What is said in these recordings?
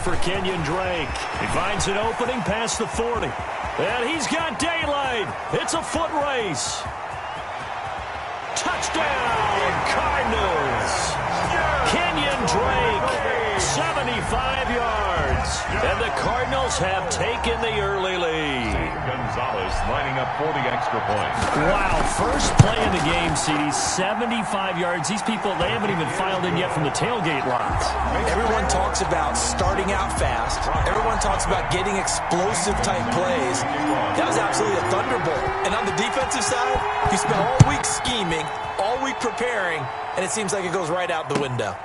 for Kenyon Drake. He finds an opening past the 40. And he's got daylight. It's a foot race. Touchdown, Cardinals. Kenyon Drake, 75 yards. And the Cardinals have taken the early lead. Gonzalez lining up for the extra point. Wow, first play in the game, CD, 75 yards. These people, they haven't even filed in yet from the tailgate lines. Everyone talks about starting out fast. Everyone talks about getting explosive type plays. That was absolutely a thunderbolt. And on the defensive side, you spent all week scheming, all week preparing, and it seems like it goes right out the window.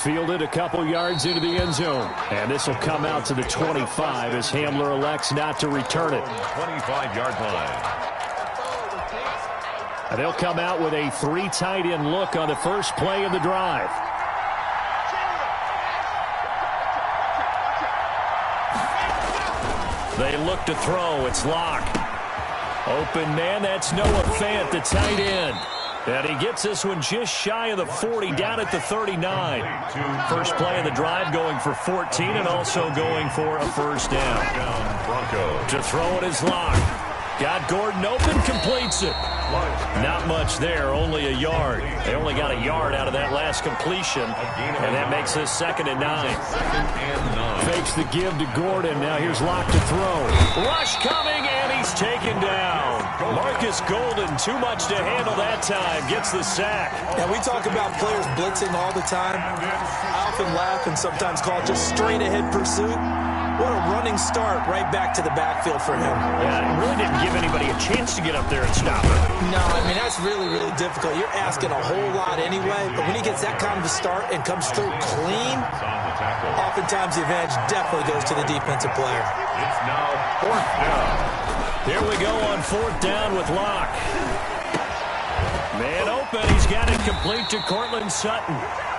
Fielded a couple yards into the end zone. And this will come out to the 25 as Hamler elects not to return it. 25-yard line. And they'll come out with a 3 tight end look on the first play of the drive. They look to throw. It's Locke. Open man, that's Noah Fant, the tight end. And he gets this one just shy of the 40, down at the 39. First play of the drive going for 14 and also going for a first down. To throw it is Locke. Got Gordon open, completes it. Not much there, only a yard. They only got a yard out of that last completion, and that makes this 2nd and 9. Fakes the give to Gordon. Now here's Locke to throw. Rush coming, and he's taken down. Marcus Golden, too much to handle that time, gets the sack. Now, we talk about players blitzing all the time. I often laugh and sometimes call it just straight-ahead pursuit. What a running start right back to the backfield for him. Yeah, it really didn't give anybody a chance to get up there and stop him. No, I mean, that's really, really difficult. You're asking a whole lot anyway, but when he gets that kind of a start and comes through clean, oftentimes the advantage definitely goes to the defensive player. It's now 4th down. Here we go on 4th down with Locke. Man open, he's got it complete to Cortland Sutton.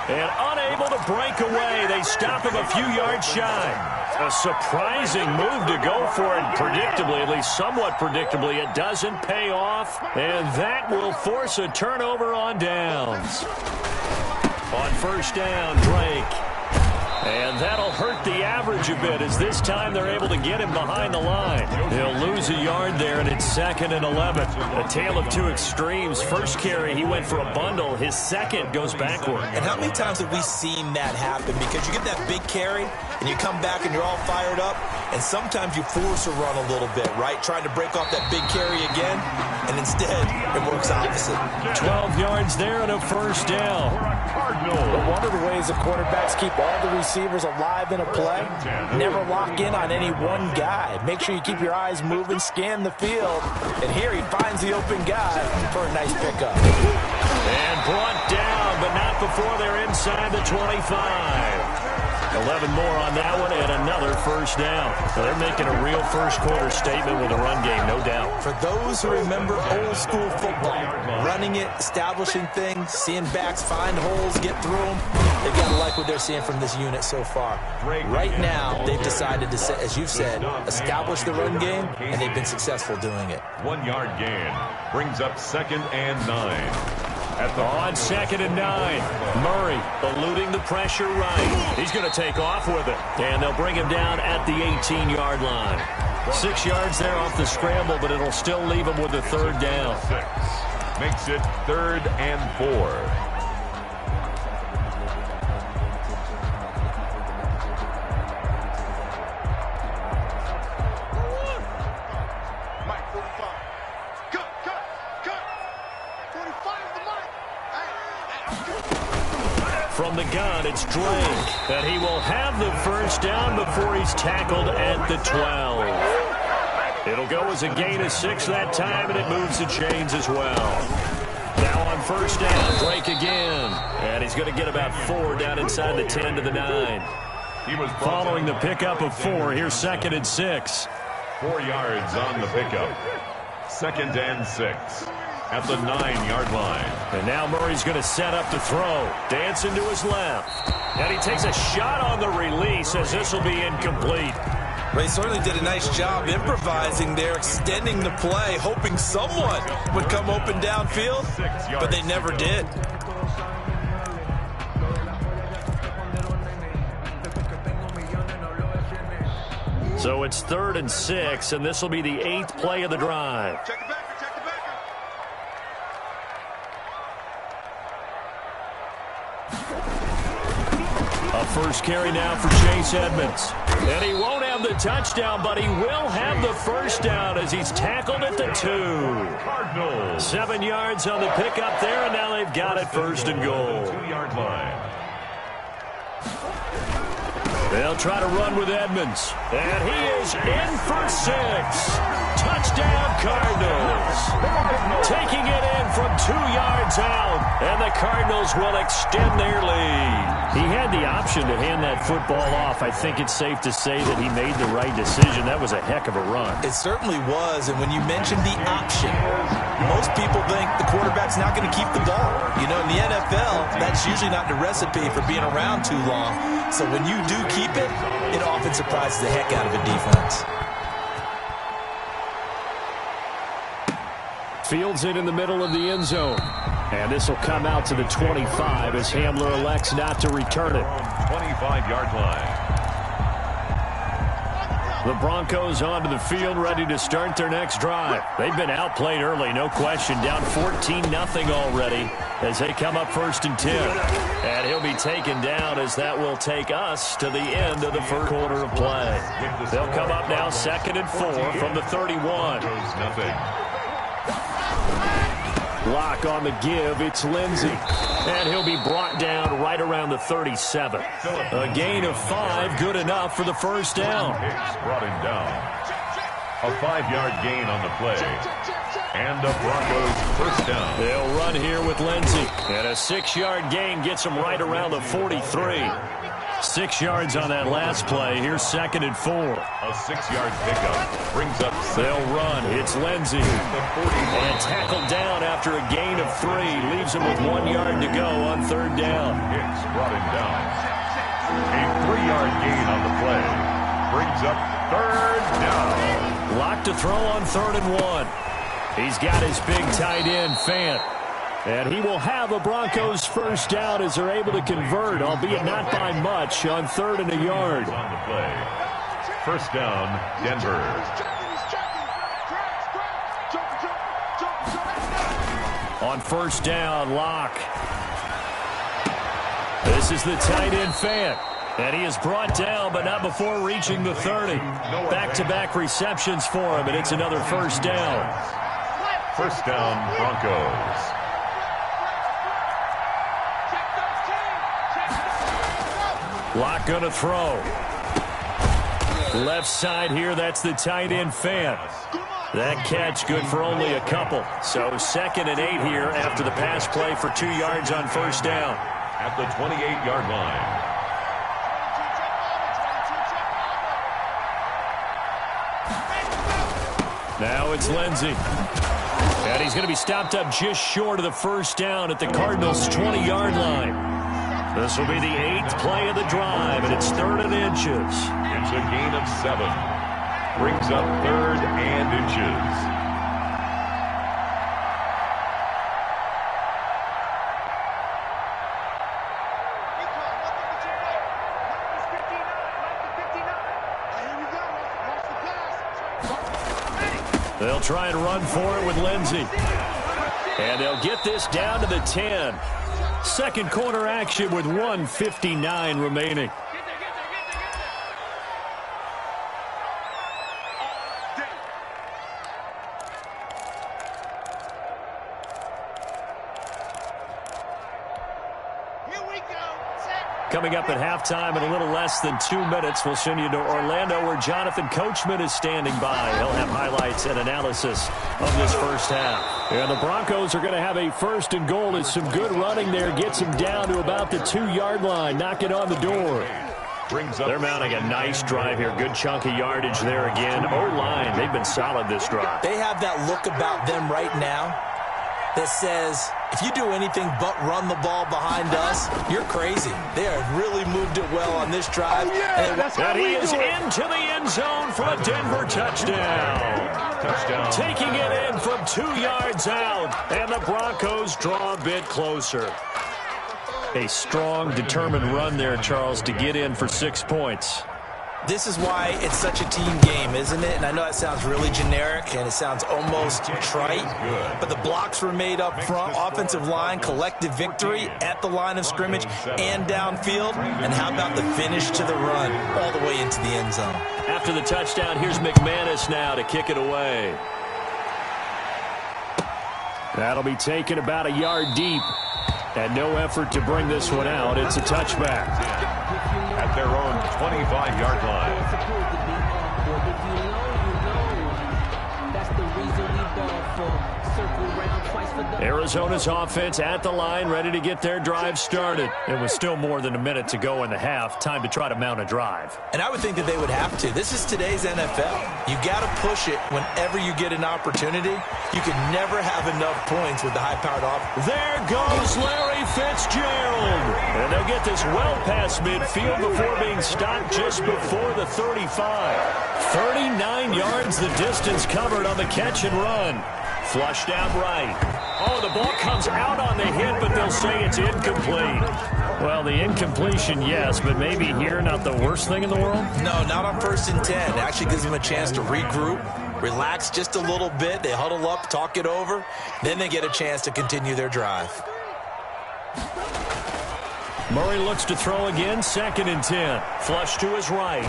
And unable to break away, they stop him a few yards shy. A surprising move to go for it, predictably, at least somewhat predictably. It doesn't pay off, and that will force a turnover on downs. On first down, Drake. And that'll hurt the average a bit, as this time they're able to get him behind the line. He'll lose a yard there, and it's 2nd and 11. A tale of two extremes. First carry, he went for a bundle. His second goes backward. And how many times have we seen that happen? Because you get that big carry, and you come back and you're all fired up, and sometimes you force a run a little bit, right? Trying to break off that big carry again, and instead it works opposite. 12 yards there and a first down. But one of the ways the quarterbacks keep all the receivers alive in a play, never lock in on any one guy. Make sure you keep your eyes moving, scan the field, and here he finds the open guy for a nice pickup. And brought down, but not before they're inside the 25. 11 more on that one, and another first down. So they're making a real first-quarter statement with a run game, no doubt. For those who remember old-school football, running it, establishing things, seeing backs find holes, get through them, they've got to like what they're seeing from this unit so far. Right now, they've decided to, as you've said, establish the run game, and they've been successful doing it. 1 yard gain brings up 2nd and 9. On 2nd and 9, Murray eluding the pressure right. He's going to take off with it, and they'll bring him down at the 18-yard line. 6 yards there off the scramble, but it'll still leave him with the 3rd down. Makes it 3rd and 4. From the gun, it's Drake, and he will have the first down before he's tackled at the 12. It'll go as a gain of 6 that time, and it moves the chains as well. Now on first down, Drake again, and he's going to get about 4 down inside the 10 to the 9. Following the pickup of 4, here's 2nd and 6. 4 yards on the pickup. 2nd and 6. At the 9-yard line. And now Murray's going to set up to throw. Dancing to his left. And he takes a shot on the release as this will be incomplete. They certainly did a nice job improvising there, extending the play, hoping someone would come open downfield, but they never did. So it's 3rd and 6, and this will be the 8th play of the drive. A first carry now for Chase Edmonds. And he won't have the touchdown, but he will have the first down as he's tackled at the 2. 7 yards on the pickup there, and now they've got it 1st and goal. 2-yard line. They'll try to run with Edmonds. And he is in for 6. Touchdown, Cardinals. Taking it in from 2 yards out. And the Cardinals will extend their lead. He had the option to hand that football off. I think it's safe to say that he made the right decision. That was a heck of a run. It certainly was. And when you mentioned the option, most people think the quarterback's not going to keep the ball. You know, in the NFL, that's usually not the recipe for being around too long. So when you do keep it, it often surprises the heck out of a defense. Fields it in the middle of the end zone. And this will come out to the 25 as Hamler elects not to return it. 25-yard line. The Broncos onto the field, ready to start their next drive. They've been outplayed early, no question. Down 14-0 already as they come up 1st and 10. And he'll be taken down as that will take us to the end of the first quarter of play. They'll come up now 2nd and 4 from the 31. Lock on the give. It's Lindsey. And he'll be brought down right around the 37. A gain of 5, good enough for the first down. Hicks brought him down. A 5-yard gain on the play. And the Broncos first down. They'll run here with Lindsey. And a 6-yard gain gets him right around the 43. 6 yards on that last play. Here's 2nd and 4. A 6-yard pickup brings up 7. They'll run. It's Lindsey. And tackled down after a gain of 3. Leaves him with 1 yard to go on 3rd down. Hicks brought him down. A 3-yard gain on the play brings up 3rd down. Lock to throw on 3rd and 1. He's got his big tight end, Fant. And he will have a Broncos first down as they're able to convert, albeit not by much, on 3rd and a yard. On the play. First down, Denver. On 1st down, Lock. This is the tight end, Fant. And he is brought down, but not before reaching the 30. Back-to-back receptions for him, and it's another first down. First down, Broncos. Lock going to throw. Left side here, that's the tight end, Fant. That catch good for only a couple. So 2nd and 8 here after the pass play for 2 yards on first down. At the 28-yard line. Now it's Lindsey. And he's going to be stopped up just short of the first down at the Cardinals' 20-yard line. This will be the 8th play of the drive, and it's 3rd and inches. It's a gain of 7. Brings up 3rd and inches. They'll try and run for it with Lindsey. And they'll get this down to the 10. Second quarter action with 1:59 remaining. Coming up at halftime in a little less than 2 minutes, we'll send you to Orlando where Jonathan Coachman is standing by. He'll have highlights and analysis of this first half. And the Broncos are going to have a 1st and goal. It's some good running there. Gets them down to about the 2-yard line. Knock it on the door. They're mounting a nice drive here. Good chunk of yardage there again. O-line, they've been solid this drive. They have that look about them right now that says, if you do anything but run the ball behind us, you're crazy. They have really moved it well on this drive. And he is into the end zone for a Denver touchdown. Taking it in from 2 yards out, and the Broncos draw a bit closer. A strong, determined run there, Charles, to get in for 6 points. This is why it's such a team game, isn't it? And I know that sounds really generic and it sounds almost trite, but the blocks were made up front, offensive line, collective victory at the line of scrimmage and downfield. And how about the finish to the run all the way into the end zone? After the touchdown, here's McManus now to kick it away. That'll be taken about a yard deep. And no effort to bring this one out. It's a touchback. At their own 25-yard line. Arizona's offense at the line, ready to get their drive started. It was still more than a minute to go in the half. Time to try to mount a drive. And I would think that they would have to. This is today's NFL. You got to push it whenever you get an opportunity. You can never have enough points with the high-powered offense. There goes Larry Fitzgerald. And they'll get this well past midfield before being stopped just before the 35. 39 yards the distance covered on the catch and run. Flushed out right. Oh, the ball comes out on the hit, but they'll say it's incomplete. Well, the incompletion, yes, but maybe here not the worst thing in the world? No, not on 1st and 10. It actually gives them a chance to regroup, relax just a little bit. They huddle up, talk it over. Then they get a chance to continue their drive. Murray looks to throw again, 2nd and 10. Flush to his right.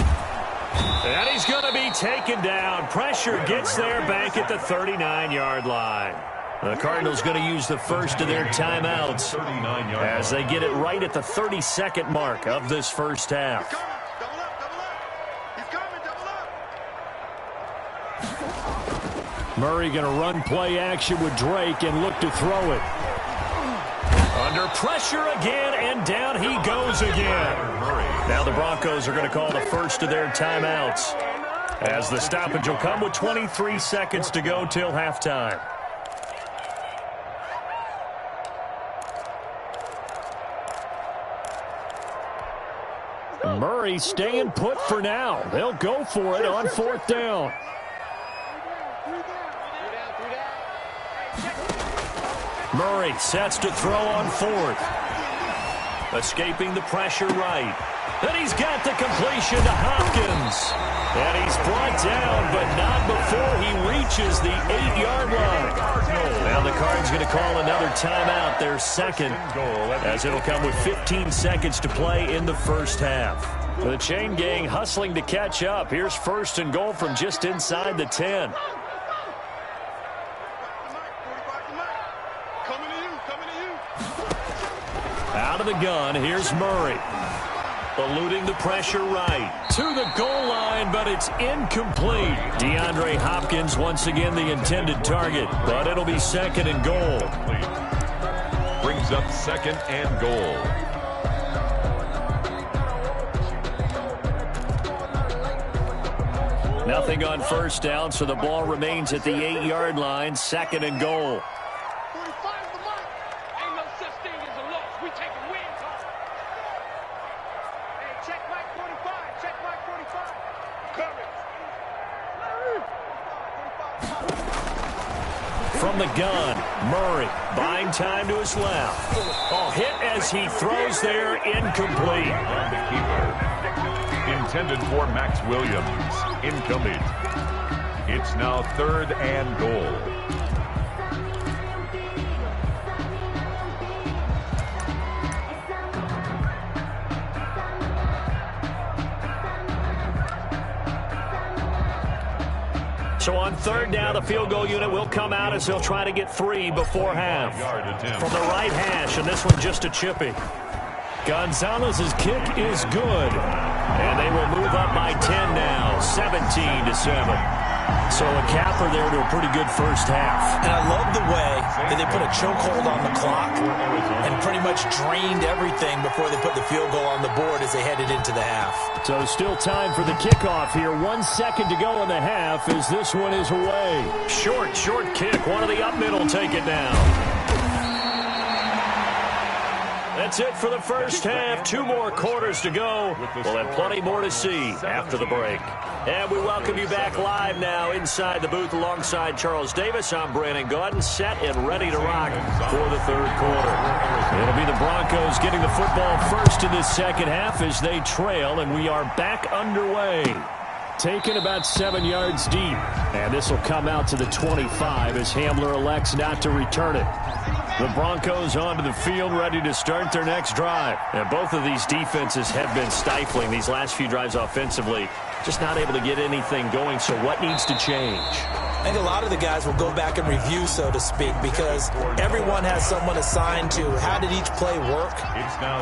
And he's going to be taken down. Pressure gets there back at the 39-yard line. The Cardinals going to use the first of their timeouts as they get it right at the 32nd mark of this first half. Murray going to run play action with Drake and look to throw it. Under pressure again, and down he goes again. Now the Broncos are going to call the first of their timeouts as the stoppage will come with 23 seconds to go till halftime. Murray staying put for now. They'll go for it on 4th down. Murray sets to throw on 4th. Escaping the pressure right. Then he's got the completion to Hopkins. And he's brought down, but not before he reaches the 8-yard line. Now the Cards going to call another timeout, their second, as it'll come with 15 seconds to play in the first half. The chain gang hustling to catch up. Here's 1st and goal from just inside the 10. Out of the gun, here's Murray. Eluding the pressure right. To the goal line, but it's incomplete. DeAndre Hopkins once again the intended target, but it'll be 2nd and goal. Brings up 2nd and goal. Nothing on 1st down, so the ball remains at the 8-yard line. 2nd and goal. From the gun, Murray buying time to his left. Oh, hit as he throws there, incomplete. Intended for Max Williams. Incomplete. It's now 3rd and goal. So on 3rd down, the field goal unit will come out as they'll try to get 3 before half. From the right hash, and this one just a chippy. Gonzalez's kick is good. And they will move up by 10 now, 17-7. So a capper there to a pretty good first half. And I love the way that they put a chokehold on the clock and pretty much drained everything before they put the field goal on the board as they headed into the half. So still time for the kickoff here. 1 second to go in the half as this one is away. Short kick. One of the up middle take it down. That's it for the first half. 2 more quarters to go. We'll have plenty more to see after the break. And we welcome you back live now inside the booth alongside Charles Davis. I'm Brandon Gaudin, set and ready to rock for the third quarter. It'll be the Broncos getting the football first in this second half as they trail, and we are back underway. Taken about 7 yards deep, and this will come out to the 25 as Hamler elects not to return it. The Broncos onto the field, ready to start their next drive. And both of these defenses have been stifling these last few drives offensively. Just not able to get anything going, so what needs to change? I think a lot of the guys will go back and review, so to speak, because everyone has someone assigned to how did each play work.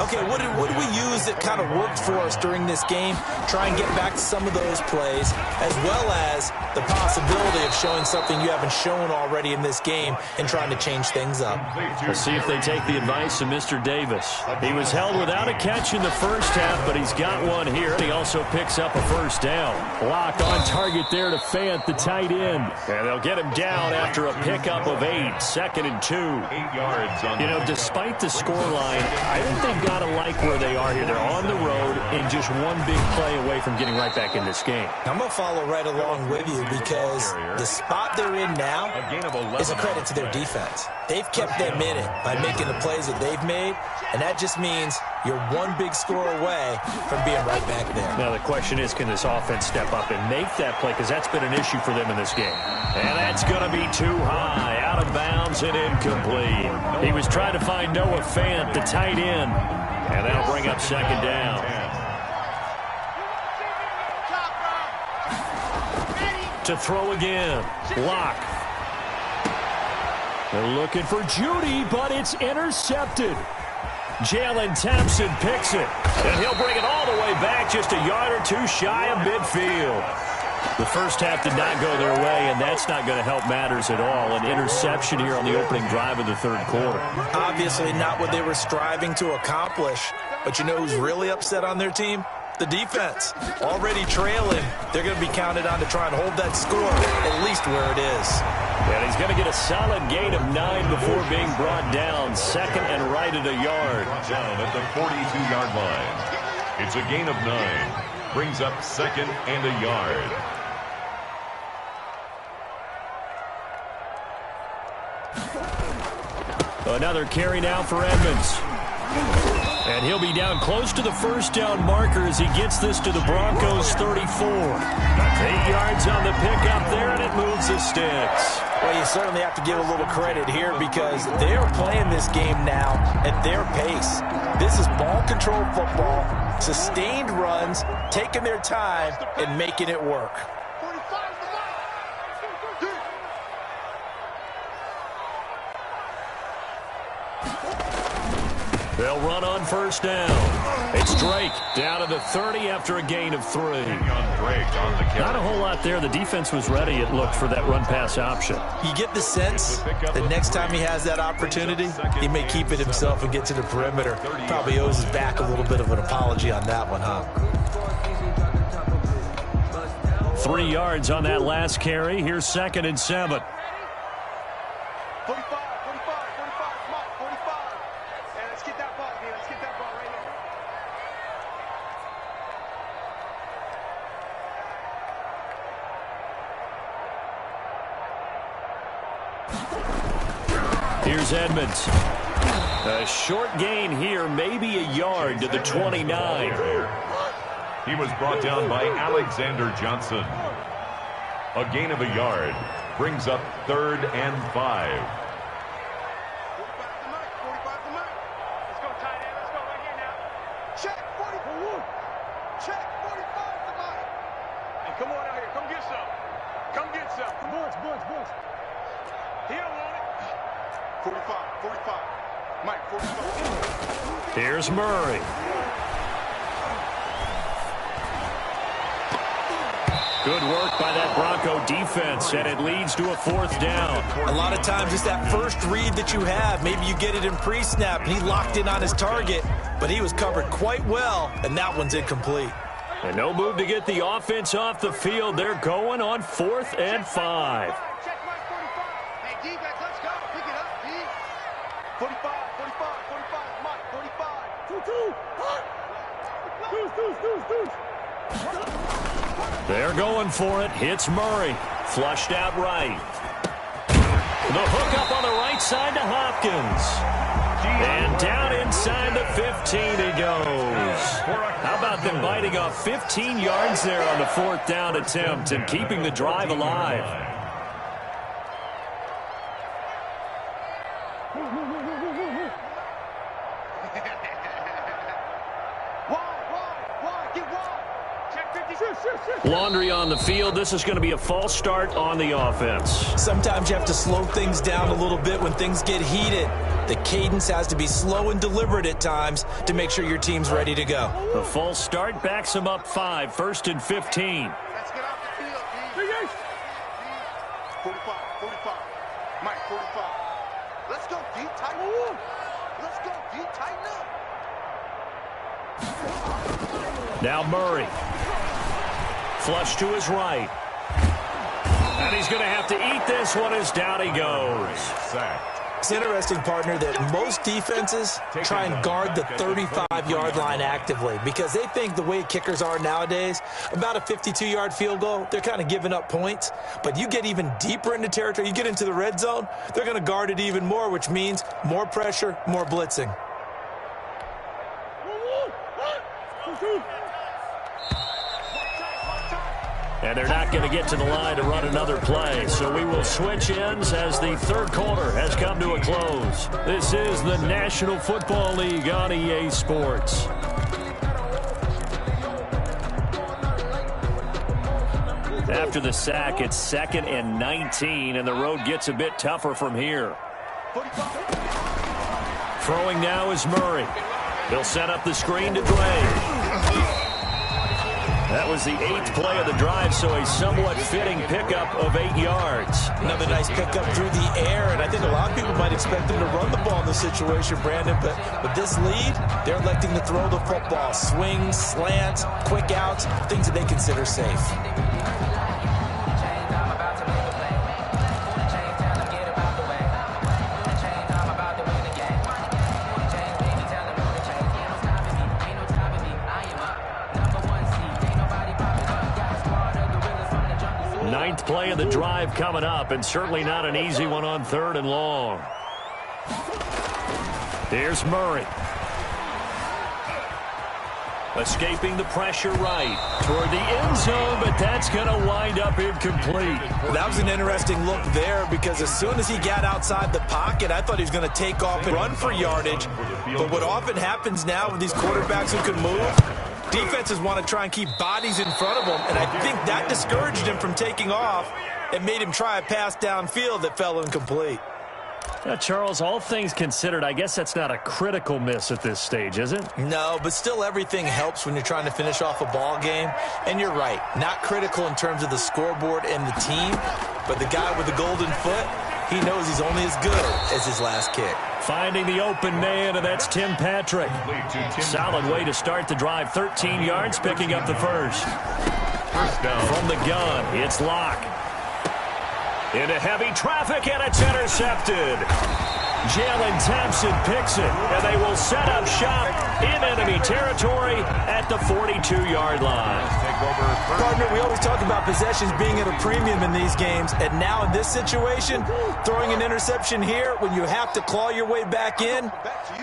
Okay, what did we use that kind of worked for us during this game? Try and get back to some of those plays, as well as the possibility of showing something you haven't shown already in this game and trying to change things up. We'll see if they take the advice of Mr. Davis. He was held without a catch in the first half, but he's got one here, and he also picks up a first down. Block on target there to Fant, the tight end. And they'll get him down after a pickup of 8, 2nd and 2. 8 yards on Despite the scoreline, I think they've got to like where they are here. They're on the road and just one big play away from getting right back in this game. I'm going to follow right along with you because the spot they're in now is a credit to their defense. They've kept them in it by making the plays that they've made, and that just means you're one big score away from being right back there. Now the question is, can this offense step up and make that play? Because that's been an issue for them in this game. And that's going to be too high, out of bounds and incomplete. He was trying to find Noah Fant, the tight end, and that'll bring up 2nd down. To throw again, Locke. They're looking for Judy, but it's intercepted. Jalen Thompson picks it, and he'll bring it all the way back just a yard or 2 shy of midfield. The first half did not go their way, and that's not going to help matters at all. An interception here on the opening drive of the third quarter. Obviously not what they were striving to accomplish, but you know who's really upset on their team? The defense. Already trailing, they're going to be counted on to try and hold that score, at least where it is. And he's going to get a solid gain of 9 before being brought down. 2nd and right at a yard. Down at the 42-yard line. It's a gain of 9. Brings up 2nd and a yard. Another carry now for Edmonds. And he'll be down close to the first down marker as he gets this to the Broncos' 34. 8 yards on the pickup there, and it moves the sticks. Well, you certainly have to give a little credit here because they are playing this game now at their pace. This is ball control football, sustained runs, taking their time, and making it work. They'll run on first down. It's Drake down to the 30 after a gain of 3. Not a whole lot there. The defense was ready, it looked, for that run-pass option. You get the sense that next time he has that opportunity, he may keep it himself and get to the perimeter. Probably owes his back a little bit of an apology on that one, huh? 3 yards on that last carry. Here's 2nd and 7. Here's Edmonds. A short gain here, maybe a yard to the 29. He was brought down by Alexander Johnson. A gain of a yard brings up 3rd and 5. Let's go, tight end. Let's go right here now. Check 44. Check 45 tonight. Hey, come on out here. Come get some. Come get some. Boys. He don't want it. 45. Mike, 45. Here's Murray. Good work by that Bronco defense, and it leads to a 4th down. A lot of times it's that first read that you have. Maybe you get it in pre-snap, and he locked in on his target, but he was covered quite well, and that one's incomplete. And no move to get the offense off the field. They're going on 4th and 5. Check Mike 45. Hey, defense, let's go. Pick it up, D. 45, Mike, 45. They're going for it. Hits Murray. Flushed out right. The hook up on the right side to Hopkins. And down inside the 15 he goes. How about them biting off 15 yards there on the 4th down attempt and keeping the drive alive? Laundry on the field. This is going to be a false start on the offense. Sometimes you have to slow things down a little bit when things get heated. The cadence has to be slow and deliberate at times to make sure your team's ready to go. The false start backs them up 5, 1st and 15. Let's get off the field, D. 45, 45. Mike, 45. Let's go deep, tighten up. Let's go deep, tighten up. Now Murray. Flush to his right. And he's going to have to eat this one as down he goes. It's interesting, partner, that most defenses try and guard the 35-yard line actively because they think the way kickers are nowadays, about a 52-yard field goal, they're kind of giving up points. But you get even deeper into territory, you get into the red zone, they're going to guard it even more, which means more pressure, more blitzing. And they're not going to get to the line to run another play. So we will switch ends as the 3rd quarter has come to a close. This is the National Football League on EA Sports. After the sack, it's 2nd and 19, and the road gets a bit tougher from here. Throwing now is Murray. He'll set up the screen to Gray. That was the 8th play of the drive, so a somewhat fitting pickup of 8 yards. Another nice pickup through the air, and I think a lot of people might expect them to run the ball in this situation, Brandon, but with this lead, they're electing to throw the football. Swings, slants, quick outs, things that they consider safe. Play of the drive coming up, and certainly not an easy one on 3rd and long. Here's Murray. Escaping the pressure right toward the end zone, but that's going to wind up incomplete. That was an interesting look there because as soon as he got outside the pocket, I thought he was going to take off and run for yardage. But what often happens now with these quarterbacks who can move, defenses want to try and keep bodies in front of them, and I think that discouraged him from taking off and made him try a pass downfield that fell incomplete. Now, Charles, all things considered, I guess that's not a critical miss at this stage, is it? No, but still everything helps when you're trying to finish off a ball game. And you're right, not critical in terms of the scoreboard and the team, but the guy with the golden foot, he knows he's only as good as his last kick. Finding the open man, and that's Tim Patrick. Solid way to start the drive. 13 yards, picking up the first. First down. From the gun, it's Locke. Into heavy traffic, and it's intercepted. Jalen Thompson picks it, and they will set up shop in enemy territory at the 42-yard line. Partner, we always talk about possessions being at a premium in these games, and now in this situation, throwing an interception here when you have to claw your way back in,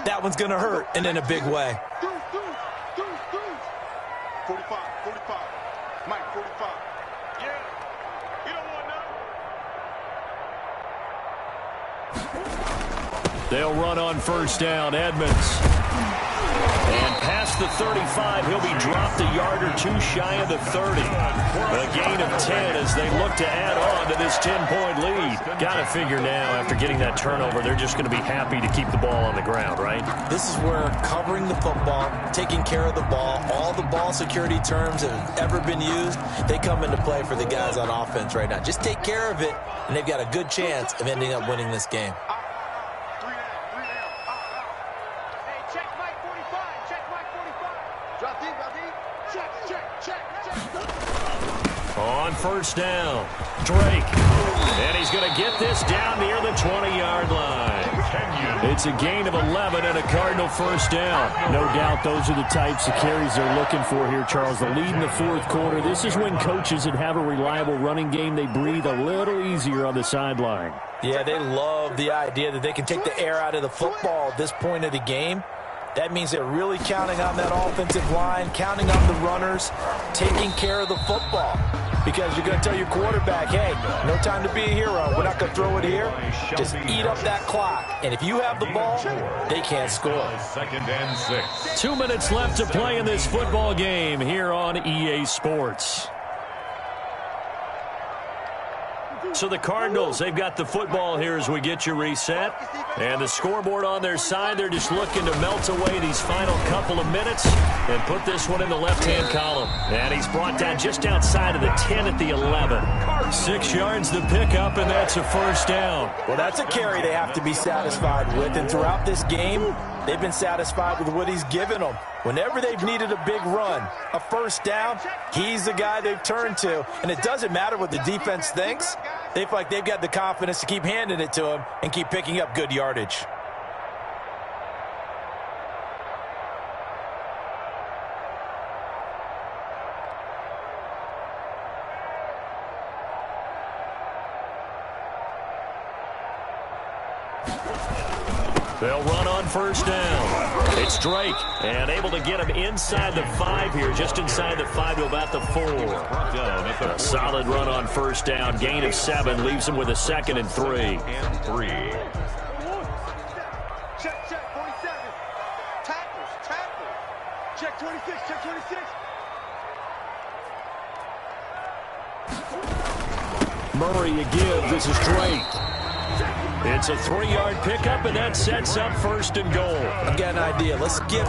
that one's going to hurt, and in a big way. 45, 45. Mike, 45. Yeah. You don't want none. They'll run on first down. Edmonds. And past the 35, he'll be dropped a yard or two shy of the 30. A gain of 10 as they look to add on to this 10-point lead. Got to figure now, after getting that turnover, they're just going to be happy to keep the ball on the ground, right? This is where covering the football, taking care of the ball, all the ball security terms that have ever been used, they come into play for the guys on offense right now. Just take care of it, and they've got a good chance of ending up winning this game. On first down, Drake. And he he's going to get this down near the 20-yard line. It's a gain of 11 and a Cardinal first down. No doubt those are the types of carries they're looking for here, Charles. The lead in the fourth quarter. This is when coaches that have a reliable running game, they breathe a little easier on the sideline. Yeah, they love the idea that they can take the air out of the football at this point of the game. That means they're really counting on that offensive line, counting on the runners, taking care of the football. Because you're going to tell your quarterback, hey, no time to be a hero. We're not going to throw it here. Just eat up that clock. And if you have the ball, they can't score. 2nd and 6. 2 minutes left to play in this football game here on EA Sports. So the Cardinals, they've got the football here as we get you reset. And the scoreboard on their side, they're just looking to melt away these final couple of minutes and put this one in the left-hand column. And he's brought down just outside of the 10 at the 11. 6 yards the pickup, and that's a first down. Well, that's a carry they have to be satisfied with. And throughout this game, they've been satisfied with what he's given them. Whenever they've needed a big run, a first down, he's the guy they've turned to. And it doesn't matter what the defense thinks. They feel like they've got the confidence to keep handing it to him and keep picking up good yardage. They'll run on first down. It's Drake, and able to get him inside the 5 here, just inside the 5 to about the 4. A solid run on first down. Gain of 7 leaves him with a 2nd and 3. Check, 47. Tackles. Check 26. Murray a give. This is Drake. It's a 3-yard pickup, and that sets up 1st and goal. I've got an idea. Let's skip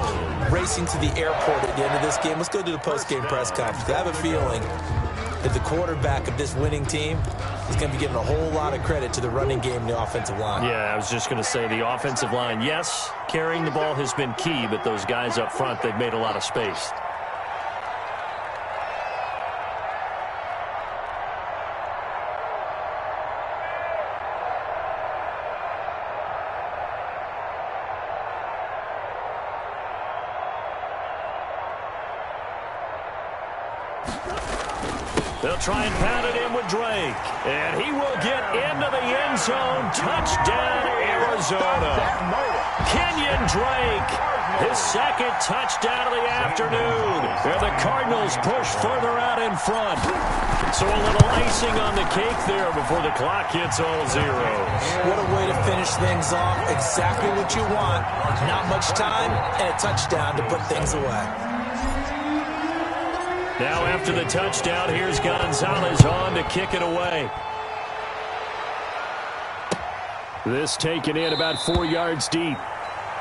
racing to the airport at the end of this game. Let's go to the post-game press conference. I have a feeling that the quarterback of this winning team is going to be giving a whole lot of credit to the running game and the offensive line. Yeah, I was just going to say the offensive line, yes, carrying the ball has been key, but those guys up front, they've made a lot of space. They'll try and pound it in with Drake. And he will get into the end zone. Touchdown, Arizona. Kenyon Drake, his 2nd touchdown of the afternoon. And the Cardinals push further out in front. So a little icing on the cake there before the clock hits all zeros. What a way to finish things off. Exactly what you want. Not much time and a touchdown to put things away. Now after the touchdown, here's Gonzalez on to kick it away. This taken in about 4 yards deep.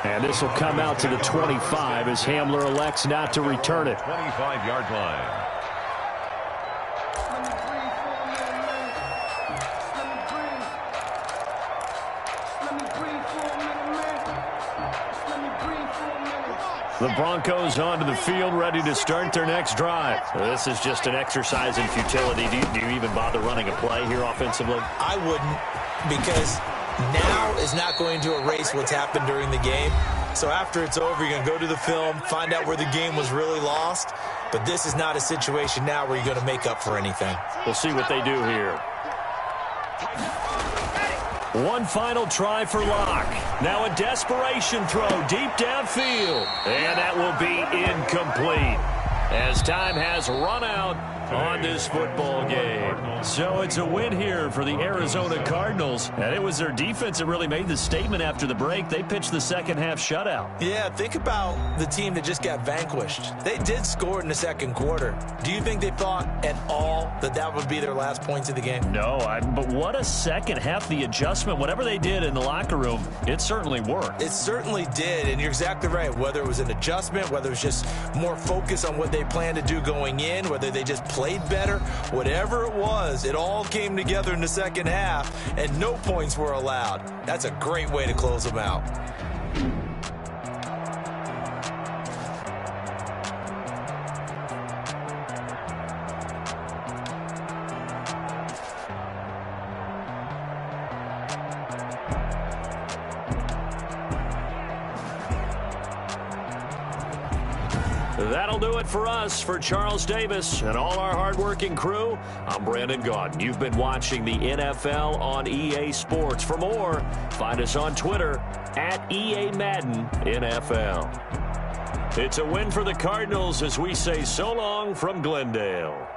And this will come out to the 25 as Hamler elects not to return it. 25-yard line. The Broncos onto the field, ready to start their next drive. This is just an exercise in futility. Do you even bother running a play here offensively? I wouldn't, because now is not going to erase what's happened during the game. So after it's over, you're going to go to the film, find out where the game was really lost. But this is not a situation now where you're going to make up for anything. We'll see what they do here. One final try for Locke. Now a desperation throw deep downfield. And that will be incomplete as time has run out on this football game. So it's a win here for the Arizona Cardinals. And it was their defense that really made the statement after the break. They pitched the second half shutout. Yeah, think about the team that just got vanquished. They did score in the second quarter. Do you think they thought at all that that would be their last points of the game? No, but what a second half. The adjustment, whatever they did in the locker room, it certainly worked. It certainly did, and you're exactly right. Whether it was an adjustment, whether it was just more focus on what they planned to do going in, whether they just played better, whatever it was, it all came together in the second half, and no points were allowed. That's a great way to close them out. That'll do it for us. For Charles Davis and all our hardworking crew, I'm Brandon Gaudin. You've been watching the NFL on EA Sports. For more, find us on Twitter at EA Madden NFL. It's a win for the Cardinals as we say so long from Glendale.